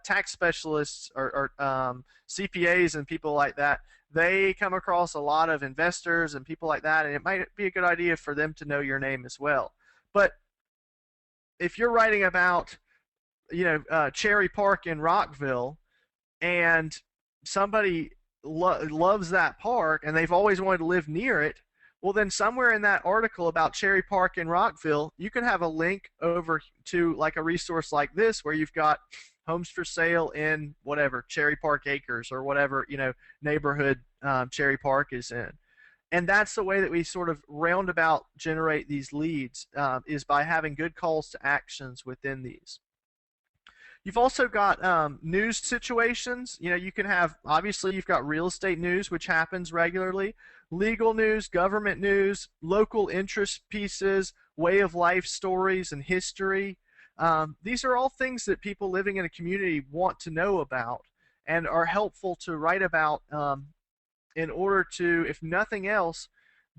tax specialists or CPAs and people like that, they come across a lot of investors and people like that, and it might be a good idea for them to know your name as well. But if you're writing about, Cherry Park in Rockville, and somebody loves that park and they've always wanted to live near it, well, then somewhere in that article about Cherry Park in Rockville, you can have a link over to like a resource like this where you've got homes for sale in whatever Cherry Park Acres or whatever neighborhood Cherry Park is in. And that's the way that we sort of roundabout generate these leads, is by having good calls to actions within these. You've also got news situations. You can have, obviously, you've got real estate news, which happens regularly, legal news, government news, local interest pieces, way of life stories, and history. These are all things that people living in a community want to know about and are helpful to write about, in order to, if nothing else,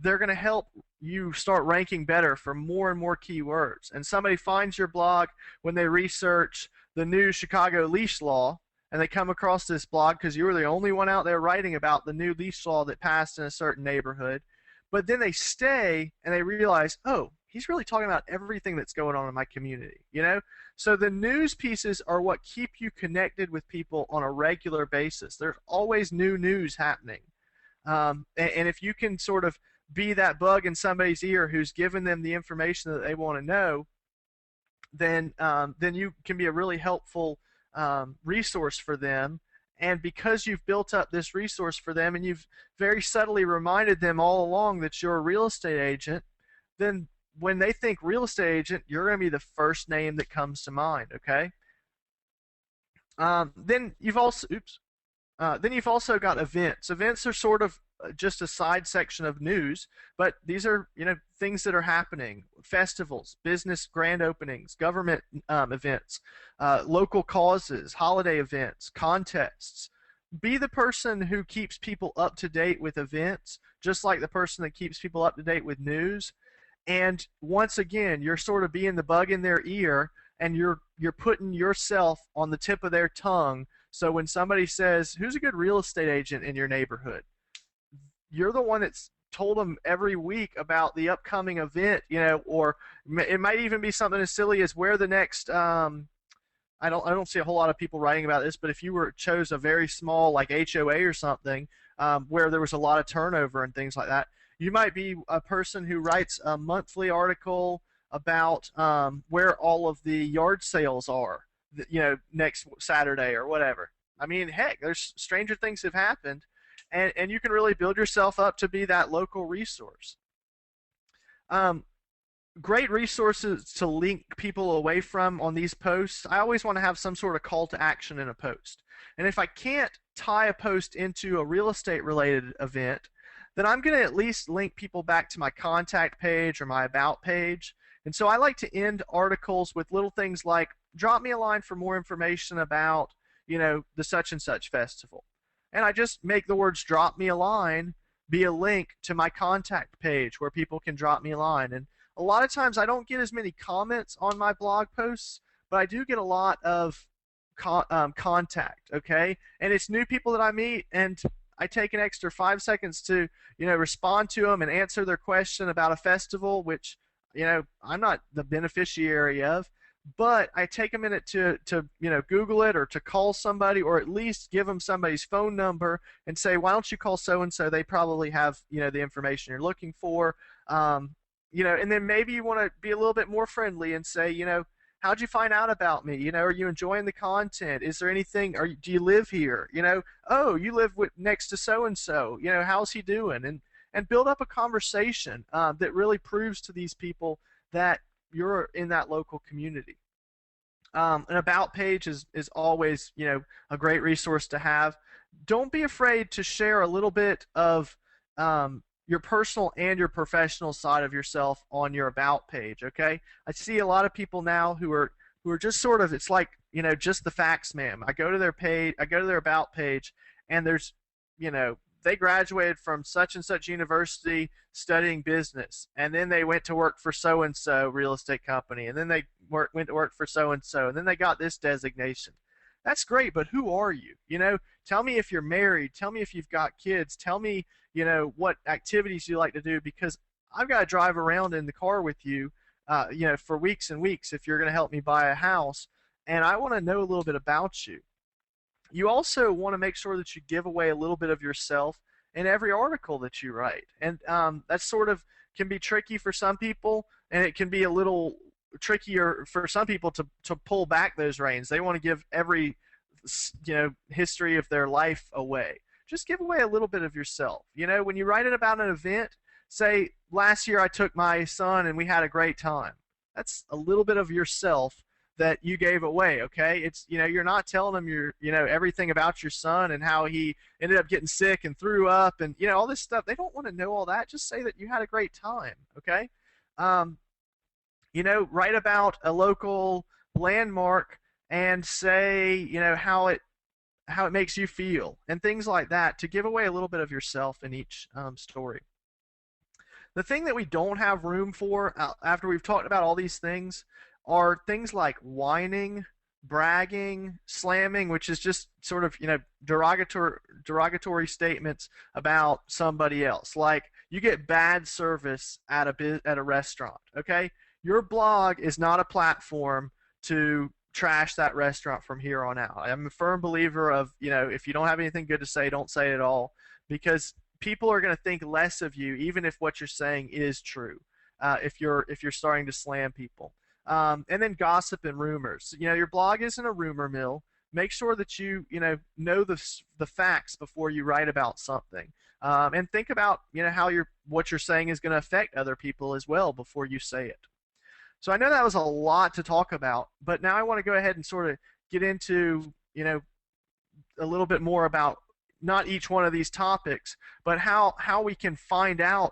they're going to help you start ranking better for more and more keywords. And somebody finds your blog when they research the new Chicago leash law, and they come across this blog because you were the only one out there writing about the new leash law that passed in a certain neighborhood. But then they stay and they realize, oh, he's really talking about everything that's going on in my community. So the news pieces are what keep you connected with people on a regular basis. There's always new news happening. And if you can sort of be that bug in somebody's ear who's giving them the information that they want to know, then you can be a really helpful resource for them. And because you've built up this resource for them and you've very subtly reminded them all along that you're a real estate agent, then when they think real estate agent, you're going to be the first name that comes to mind. Okay. Then you've also got events. Events are sort of just a side section of news, but these are things that are happening: festivals, business grand openings, government events, local causes, holiday events, contests. Be the person who keeps people up to date with events, just like the person that keeps people up to date with news. And once again, you're sort of being the bug in their ear, and you're putting yourself on the tip of their tongue. So when somebody says, "Who's a good real estate agent in your neighborhood?" you're the one that's told them every week about the upcoming event, or it might even be something as silly as where the next. I don't see a whole lot of people writing about this, but if you chose a very small like HOA or something, where there was a lot of turnover and things like that, you might be a person who writes a monthly article about where all of the yard sales are, next Saturday or whatever. I mean, heck, there's stranger things have happened, and you can really build yourself up to be that local resource. Great resources to link people away from on these posts. I always want to have some sort of call to action in a post. And if I can't tie a post into a real estate related event, then I'm going to at least link people back to my contact page or my about page. And so I like to end articles with little things like, drop me a line for more information about, the such and such festival. And I just make the words drop me a line be a link to my contact page where people can drop me a line. And a lot of times I don't get as many comments on my blog posts, but I do get a lot of contact, okay? And it's new people that I meet, and I take an extra 5 seconds to, respond to them and answer their question about a festival, which, I'm not the beneficiary of. But I take a minute to Google it or to call somebody, or at least give them somebody's phone number and say, why don't you call so-and-so? They probably have, the information you're looking for. And then maybe you want to be a little bit more friendly and say, how'd you find out about me? Are you enjoying the content? Is there anything, do you live here? Oh, you live next to so-and-so. How's he doing? And build up a conversation that really proves to these people that you're in that local community. An about page is always, a great resource to have. Don't be afraid to share a little bit of your personal and your professional side of yourself on your about page. Okay, I see a lot of people now who are just sort of, it's like, just the facts, ma'am. I go to their page, I go to their about page, and there's, they graduated from such and such university studying business, and then they went to work for so and so real estate company, and then they went to work for so and so, and then they got this designation. That's great, but who are you? Tell me if you're married. Tell me if you've got kids. Tell me, what activities you like to do, because I've got to drive around in the car with you, for weeks and weeks if you're going to help me buy a house, and I want to know a little bit about you. You also want to make sure that you give away a little bit of yourself in every article that you write. And that sort of can be tricky for some people, and it can be a little trickier for some people to pull back those reins. They want to give every history of their life away. Just give away a little bit of yourself. When you write it about an event, say, last year I took my son and we had a great time. That's a little bit of yourself that you gave away. Okay, it's you're not telling them everything about your son and how he ended up getting sick and threw up and all this stuff. They don't want to know all that. Just say that you had a great time. Okay. Write about a local landmark and say how it makes you feel and things like that, to give away a little bit of yourself in each story. The thing that we don't have room for after we've talked about all these things are things like whining, bragging, slamming, which is just sort of derogatory statements about somebody else. Like, you get bad service at a restaurant. Okay, your blog is not a platform to trash that restaurant from here on out. I'm a firm believer of if you don't have anything good to say, don't say it at all, because people are going to think less of you, even if what you're saying is true. If you're starting to slam people. And then gossip and rumors. Your blog isn't a rumor mill. Make sure that you know the facts before you write about something, and think about how what you're saying is going to affect other people as well before you say it. So I know that was a lot to talk about, but now I want to go ahead and sort of get into a little bit more about not each one of these topics, but how we can find out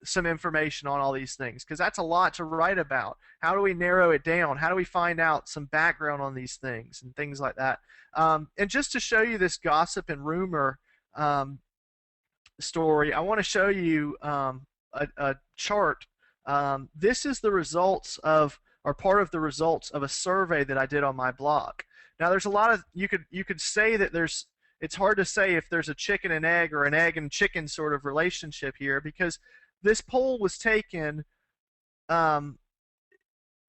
some information on all these things, because that's a lot to write about. How do we narrow it down? How do we find out some background on these things and things like that? And just to show you this gossip and rumor story, I want to show you a chart. This is the results of, or part of the results of, a survey that I did on my blog. Now, there's a lot of, you could say that it's hard to say if there's a chicken and egg or an egg and chicken sort of relationship here, because this poll was taken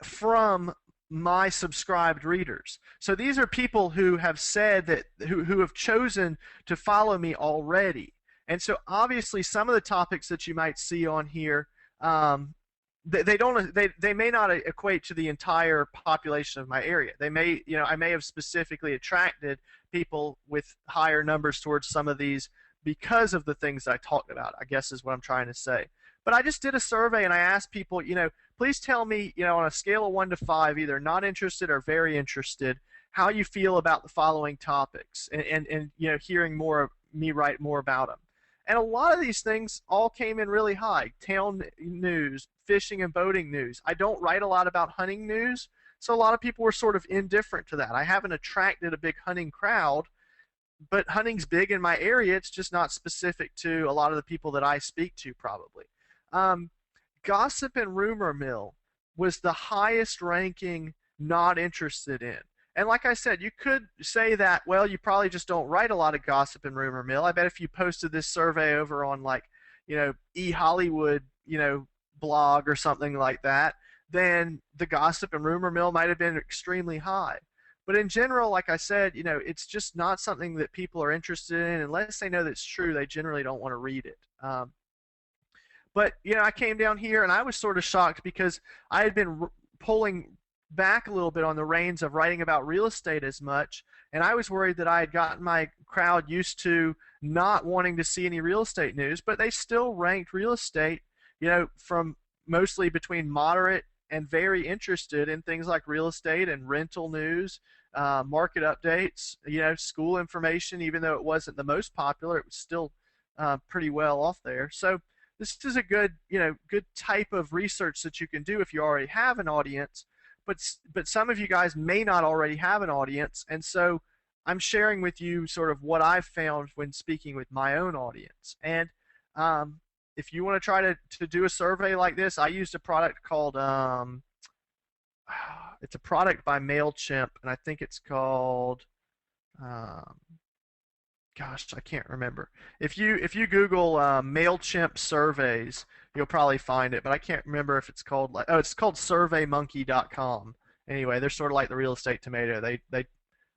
from my subscribed readers. So these are people who have said that, who have chosen to follow me already. And so obviously some of the topics that you might see on here, they may not equate to the entire population of my area. They may, I may have specifically attracted people with higher numbers towards some of these because of the things I talked about, I guess is what I'm trying to say. But I just did a survey and I asked people, please tell me, on a scale of 1 to 5, either not interested or very interested, how you feel about the following topics, and hearing me write more about them. And a lot of these things all came in really high. Town news, fishing and boating news. I don't write a lot about hunting news, so a lot of people were sort of indifferent to that. I haven't attracted a big hunting crowd, but hunting's big in my area. It's just not specific to a lot of the people that I speak to, probably. Gossip and rumor mill was the highest ranking not interested in. And like I said, you could say that, well, you probably just don't write a lot of gossip and rumor mill. I bet if you posted this survey over on, like, eHollywood, blog or something like that, then the gossip and rumor mill might have been extremely high. But in general, like I said, it's just not something that people are interested in. Unless they know that it's true, they generally don't want to read it. But I came down here and I was sort of shocked, because I had been pulling back a little bit on the reins of writing about real estate as much, and I was worried that I had gotten my crowd used to not wanting to see any real estate news, but they still ranked real estate, from mostly between moderate and very interested in things like real estate and rental news, market updates, school information. Even though it wasn't the most popular, it was still pretty well off there. So this is a good, good type of research that you can do if you already have an audience. But some of you guys may not already have an audience, and so I'm sharing with you sort of what I've found when speaking with my own audience. And if you want to try to do a survey like this, I used a product called it's a product by MailChimp, and I think it's called Um, gosh, I can't remember. If you Google Mailchimp surveys, you'll probably find it, but I can't remember if it's called like oh, it's called SurveyMonkey.com. Anyway, they're sort of like the real estate tomato. They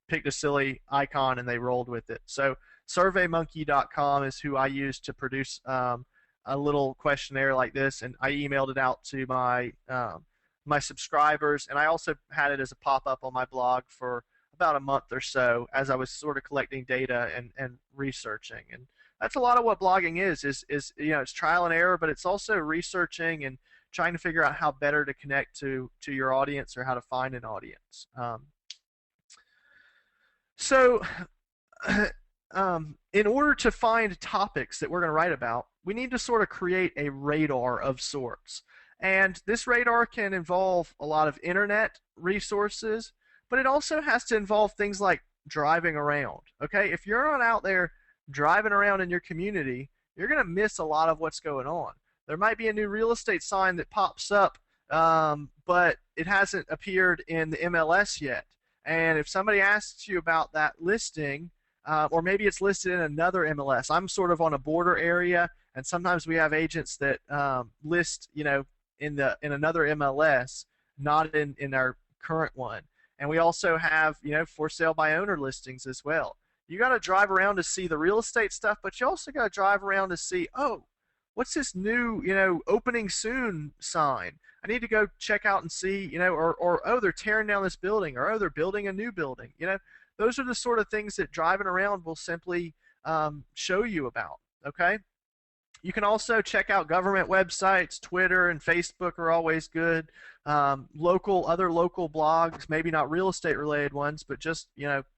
picked a silly icon and they rolled with it. So SurveyMonkey.com is who I use to produce a little questionnaire like this, and I emailed it out to my subscribers, and I also had it as a pop up on my blog for about a month or so as I was sort of collecting data and researching. And that's a lot of what blogging is it's trial and error, but it's also researching and trying to figure out how better to connect to your audience or how to find an audience. So in order to find topics that we're going to write about, we need to sort of create a radar of sorts. And this radar can involve a lot of internet resources, but it also has to involve things like driving around. Okay, if you're not out there driving around in your community, you're going to miss a lot of what's going on. There might be a new real estate sign that pops up, but it hasn't appeared in the MLS yet. And if somebody asks you about that listing, or maybe it's listed in another MLS. I'm sort of on a border area, and sometimes we have agents that list, in another MLS, not in our current one. And we also have, for sale by owner listings as well. You got to drive around to see the real estate stuff, but you also got to drive around to see, oh, what's this new, opening soon sign? I need to go check out and see, or oh, they're tearing down this building, or oh, they're building a new building. Those are the sort of things that driving around will simply show you about. Okay. You can also check out government websites. Twitter and Facebook are always good. Other local blogs, maybe not real estate related ones, but just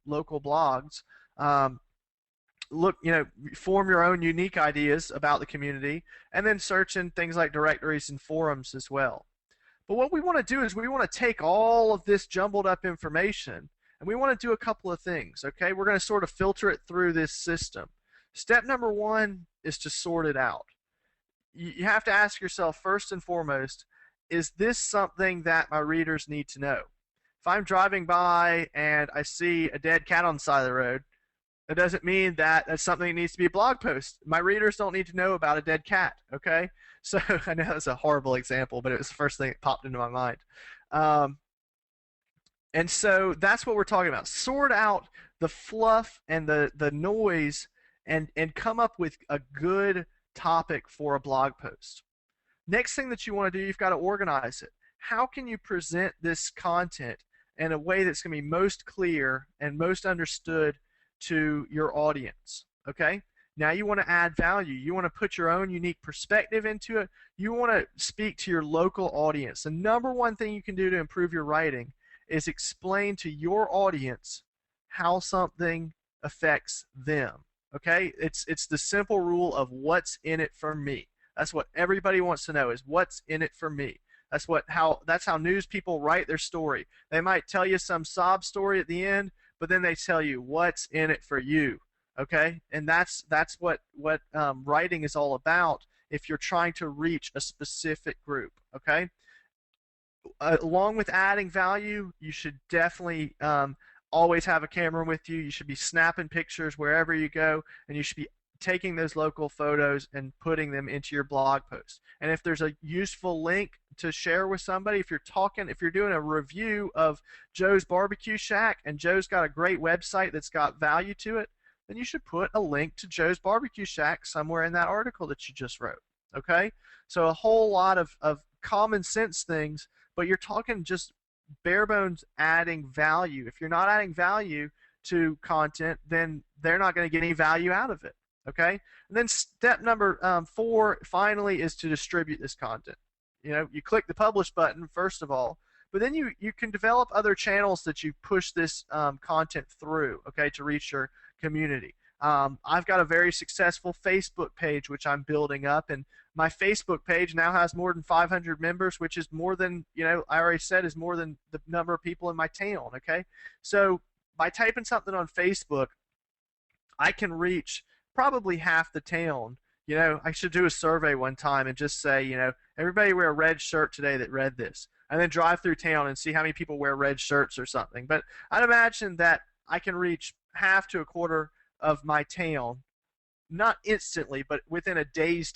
local blogs. Um, Form your own unique ideas about the community, and then search in things like directories and forums as well. But what we want to do is we want to take all of this jumbled up information and we want to do a couple of things. Okay, we're going to sort of filter it through this system. Step number one is to sort it out. You have to ask yourself first and foremost, is this something that my readers need to know? If I'm driving by and I see a dead cat on the side of the road, that doesn't mean that that's something that needs to be a blog post. My readers don't need to know about a dead cat, okay? So I know that's a horrible example, but it was the first thing that popped into my mind. And so that's what we're talking about. Sort out the fluff and the noise and come up with a good topic for a blog post. Next thing that you want to do, you've got to organize it. How can you present this content in a way that's going to be most clear and most understood to your audience? Okay? Now you want to add value. You want to put your own unique perspective into it. You want to speak to your local audience. The number one thing you can do to improve your writing is explain to your audience how something affects them. Okay? It's the simple rule of what's in it for me. That's what everybody wants to know, is what's in it for me. That's how news people write their story. They might tell you some sob story at the end, but then they tell you what's in it for you. Okay, and that's what writing is all about if you're trying to reach a specific group. Okay, along with adding value, you should definitely always have a camera with you. You should be snapping pictures wherever you go, and you should be taking those local photos and putting them into your blog post. And if there's a useful link to share with somebody, if you're doing a review of Joe's Barbecue Shack and Joe's got a great website that's got value to it, then you should put a link to Joe's Barbecue Shack somewhere in that article that you just wrote. Okay? So a whole lot of common sense things, but you're talking just bare bones adding value. If you're not adding value to content, then they're not going to get any value out of it. Okay? And then step number 4 finally is to distribute this content. You click the publish button first of all, but then you can develop other channels that you push this content through, okay, to reach your community. I've got a very successful Facebook page which I'm building up, and my Facebook page now has more than 500 members, which is more than, I already said, is more than the number of people in my town, okay? So by typing something on Facebook, I can reach probably half the town. I should do a survey one time and just say, everybody wear a red shirt today that read this, and then drive through town and see how many people wear red shirts or something. But I'd imagine that I can reach half to a quarter of my town, not instantly, but within a day's